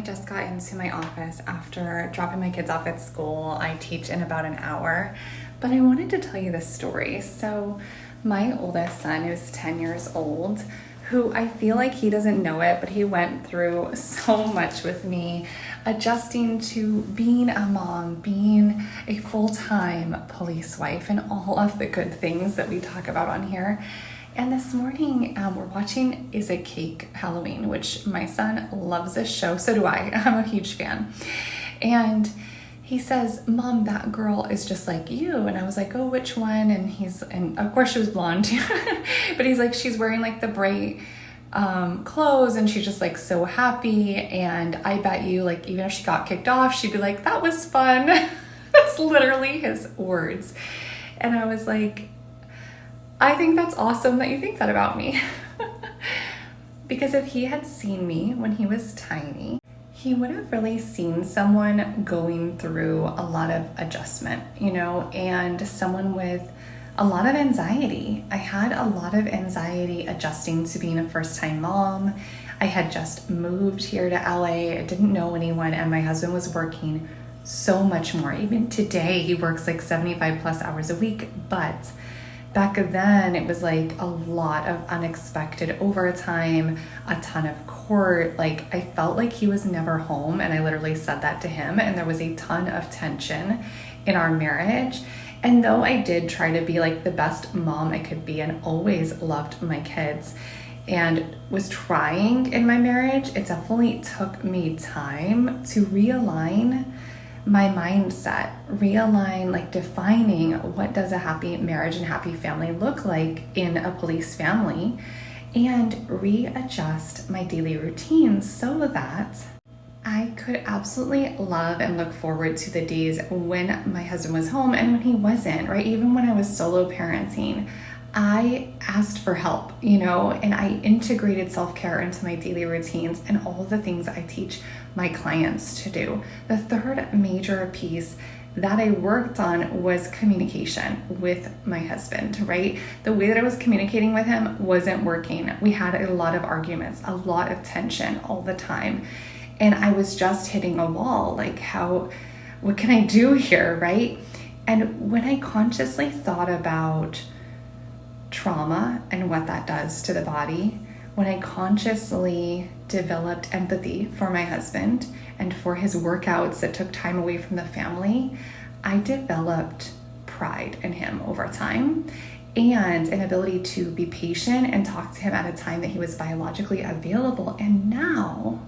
I just got into my office after dropping my kids off at school. I teach in about an hour, but I wanted to tell you this story. So my oldest son is 10 years old, who I feel like he doesn't know it, but he went through so much with me, adjusting to being a mom, being a full-time police wife, and all of the good things that we talk about on here. And this morning, we're watching Is It Cake Halloween, which my son loves this show. So do I. I'm a huge fan. And he says, "Mom, that girl is just like you." And I was like, "Oh, which one?" And of course she was blonde too. But he's like, "She's wearing like the bright clothes and she's just like so happy. And I bet you, like, even if she got kicked off, she'd be like, that was fun." That's literally his words. And I was like, I think that's awesome that you think that about me. Because if he had seen me when he was tiny, he would have really seen someone going through a lot of adjustment, and someone with a lot of anxiety. I had a lot of anxiety adjusting to being a first-time mom. I had just moved here to LA. I didn't know anyone, and my husband was working so much more. Even today, he works like 75 plus hours a week, but back then it was like a lot of unexpected overtime, a ton of court. Like, I felt like he was never home, and I literally said that to him, and there was a ton of tension in our marriage. And though I did try to be like the best mom I could be and always loved my kids and was trying in my marriage, it definitely took me time to realign my mindset, realign, like defining what does a happy marriage and happy family look like in a police family, and readjust my daily routines so that I could absolutely love and look forward to the days when my husband was home and when he wasn't, right? Even when I was solo parenting, I asked for help, and I integrated self-care into my daily routines and all the things I teach my clients to do. The third major piece that I worked on was communication with my husband, right? The way that I was communicating with him wasn't working. We had a lot of arguments, a lot of tension all the time. And I was just hitting a wall, like what can I do here, right? And when I consciously thought about trauma and what that does to the body, when I consciously developed empathy for my husband and for his workouts that took time away from the family, I developed pride in him over time and an ability to be patient and talk to him at a time that he was biologically available. And now